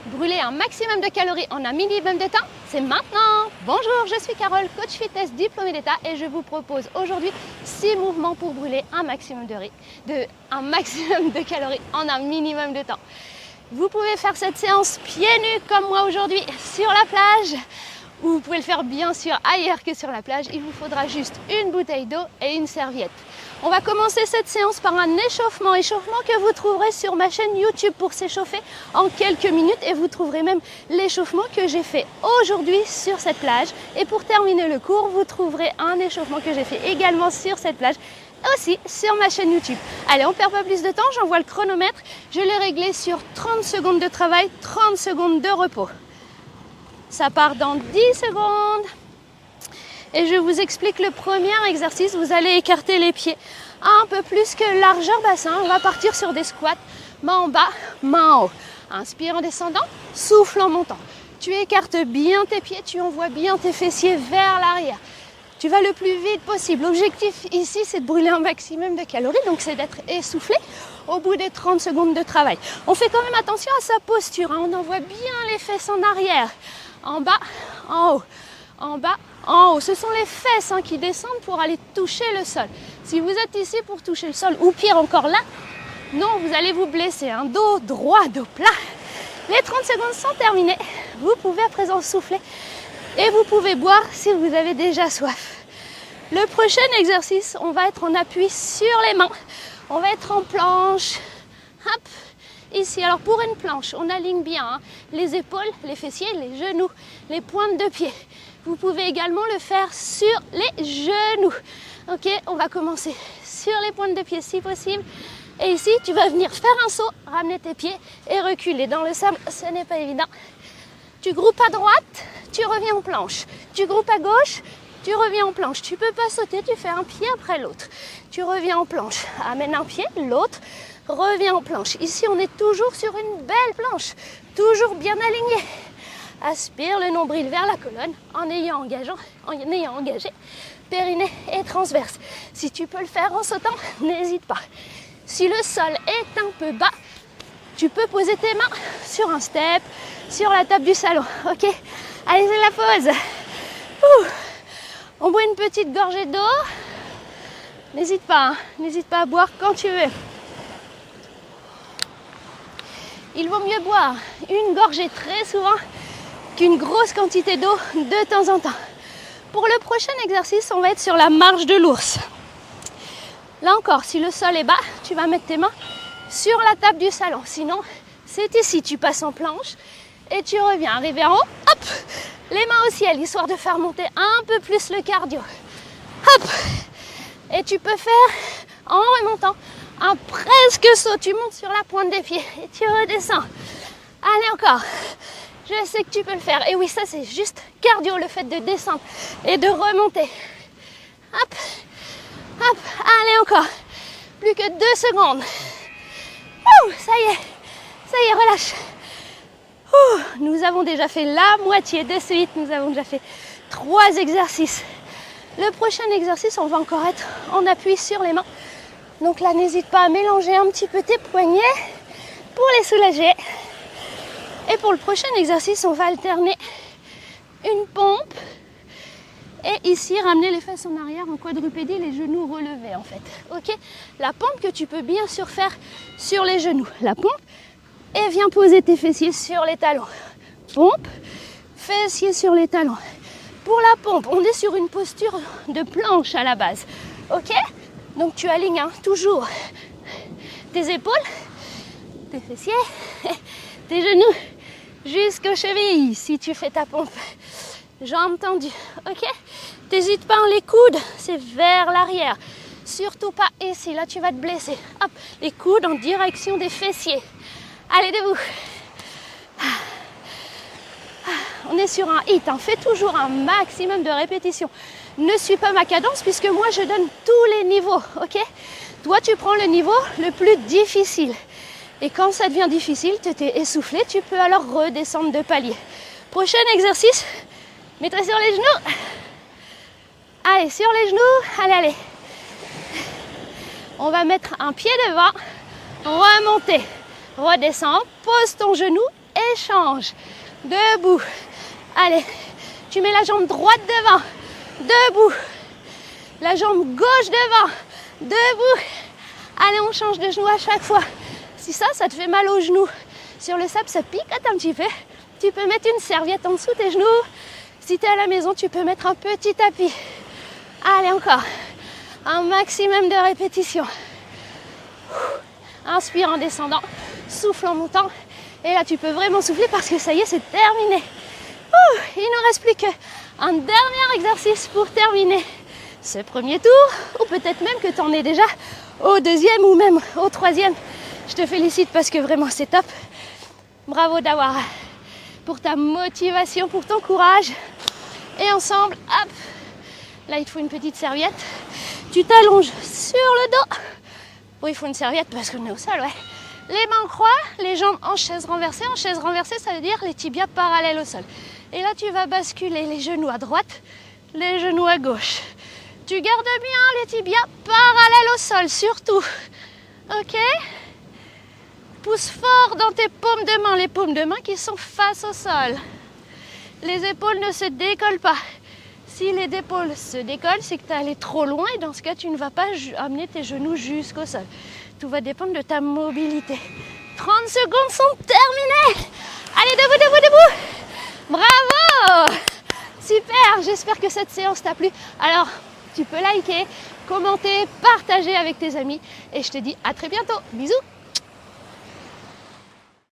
Brûler un maximum de calories en un minimum de temps, c'est maintenant. Bonjour, je suis Carole, coach fitness diplômée d'État et je vous propose aujourd'hui 6 mouvements pour brûler un maximum de calories en un minimum de temps. Vous pouvez faire cette séance pieds nus comme moi aujourd'hui sur la plage, ou vous pouvez le faire bien sûr ailleurs que sur la plage. Il vous faudra juste une bouteille d'eau et une serviette. On va commencer cette séance par un échauffement que vous trouverez sur ma chaîne YouTube pour s'échauffer en quelques minutes, et vous trouverez même l'échauffement que j'ai fait aujourd'hui sur cette plage. Et pour terminer le cours, vous trouverez un échauffement que j'ai fait également sur cette plage, aussi sur ma chaîne YouTube. Allez, on perd pas plus de temps, j'envoie le chronomètre. Je l'ai réglé sur 30 secondes de travail, 30 secondes de repos. Ça part dans 10 secondes. Et je vous explique le premier exercice. Vous allez écarter les pieds un peu plus que largeur bassin. On va partir sur des squats, main en bas, main en haut. Inspire en descendant, souffle en montant. Tu écartes bien tes pieds, tu envoies bien tes fessiers vers l'arrière. Tu vas le plus vite possible. L'objectif ici, c'est de brûler un maximum de calories, donc c'est d'être essoufflé au bout des 30 secondes de travail. On fait quand même attention à sa posture, hein. On envoie bien les fesses en arrière, en bas, en haut, en bas, en haut. Ce sont les fesses qui descendent pour aller toucher le sol. Si vous êtes ici pour toucher le sol, ou pire encore là, non, vous allez vous blesser. Dos droit, dos plat. Les 30 secondes sont terminées. Vous pouvez à présent souffler et vous pouvez boire si vous avez déjà soif. Le prochain exercice, on va être en appui sur les mains. On va être en planche. Hop, ici. Alors pour une planche, on aligne bien les épaules, les fessiers, les genoux, les pointes de pied. Vous pouvez également le faire sur les genoux. Ok, on va commencer sur les pointes de pied si possible. Et ici, tu vas venir faire un saut, ramener tes pieds et reculer. Dans le sable, ce n'est pas évident. Tu groupes à droite, tu reviens en planche. Tu groupes à gauche, tu reviens en planche. Tu ne peux pas sauter, tu fais un pied après l'autre. Tu reviens en planche. Amène un pied, l'autre, reviens en planche. Ici, on est toujours sur une belle planche, toujours bien alignée. Aspire le nombril vers la colonne en ayant engagé périnée et transverse. Si tu peux le faire en sautant, n'hésite pas. Si le sol est un peu bas, tu peux poser tes mains sur un step, sur la table du salon. Ok, allez, c'est la pause. On boit une petite gorgée d'eau. N'hésite pas à boire quand tu veux. Il vaut mieux boire une gorgée très souvent qu'une grosse quantité d'eau de temps en temps. Pour le prochain exercice, on va être sur la marche de l'ours. Là encore, si le sol est bas, tu vas mettre tes mains sur la table du salon. Sinon, c'est ici, tu passes en planche et tu reviens. Arrivé en haut, hop, les mains au ciel, histoire de faire monter un peu plus le cardio. Hop, et tu peux faire, en remontant, un presque saut. Tu montes sur la pointe des pieds et tu redescends. Allez, encore. Je sais que tu peux le faire. Et oui, ça c'est juste cardio, le fait de descendre et de remonter. Hop, hop, allez encore. Plus que 2 secondes. Ça y est, relâche. Nous avons déjà fait la moitié de suite. Nous avons déjà fait 3 exercices. Le prochain exercice, on va encore être en appui sur les mains. Donc là, n'hésite pas à mélanger un petit peu tes poignets pour les soulager. Et pour le prochain exercice, on va alterner une pompe et ici ramener les fesses en arrière en quadrupédie, les genoux relevés en fait. Ok, la pompe que tu peux bien sûr faire sur les genoux. La pompe, et viens poser tes fessiers sur les talons. Pompe, fessiers sur les talons. Pour la pompe, on est sur une posture de planche à la base. Ok, donc tu alignes toujours tes épaules, tes fessiers, tes genoux jusqu'aux chevilles si tu fais ta pompe. Jambes tendues, ok. T'hésites pas, les coudes, c'est vers l'arrière. Surtout pas ici, là tu vas te blesser. Hop, les coudes en direction des fessiers. Allez, debout. On est sur un hit, fais toujours un maximum de répétitions. Ne suis pas ma cadence puisque moi je donne tous les niveaux, ok. Toi tu prends le niveau le plus difficile. Et quand ça devient difficile, tu t'es essoufflé, tu peux alors redescendre de palier. Prochain exercice, mets-toi sur les genoux. Allez, sur les genoux, allez. On va mettre un pied devant, remonter, redescends, pose ton genou échange. Debout. Allez, tu mets la jambe droite devant. Debout. La jambe gauche devant. Debout. Allez, on change de genou à chaque fois. Si ça te fait mal au genou, sur le sable, ça picote un petit peu, tu peux mettre une serviette en dessous tes genoux. Si tu es à la maison, tu peux mettre un petit tapis. Allez, encore. Un maximum de répétitions. Inspire en descendant, souffle en montant. Et là, tu peux vraiment souffler parce que ça y est, c'est terminé. Il ne reste plus qu'un dernier exercice pour terminer ce premier tour. Ou peut-être même que tu en es déjà au deuxième ou même au troisième. Je te félicite parce que vraiment, c'est top. Bravo d'avoir pour ta motivation, pour ton courage. Et ensemble, hop, là, il te faut une petite serviette. Tu t'allonges sur le dos. Oui, il faut une serviette parce qu'on est au sol, ouais. Les mains en croix, les jambes en chaise renversée. En chaise renversée, ça veut dire les tibias parallèles au sol. Et là, tu vas basculer les genoux à droite, les genoux à gauche. Tu gardes bien les tibias parallèles au sol, surtout. Ok? Pousse fort dans tes paumes de main, les paumes de main qui sont face au sol. Les épaules ne se décollent pas. Si les épaules se décollent, c'est que tu es allé trop loin et dans ce cas, tu ne vas pas amener tes genoux jusqu'au sol. Tout va dépendre de ta mobilité. 30 secondes sont terminées. Allez, debout, debout, debout. Bravo. Super, j'espère que cette séance t'a plu. Alors, tu peux liker, commenter, partager avec tes amis et je te dis à très bientôt. Bisous.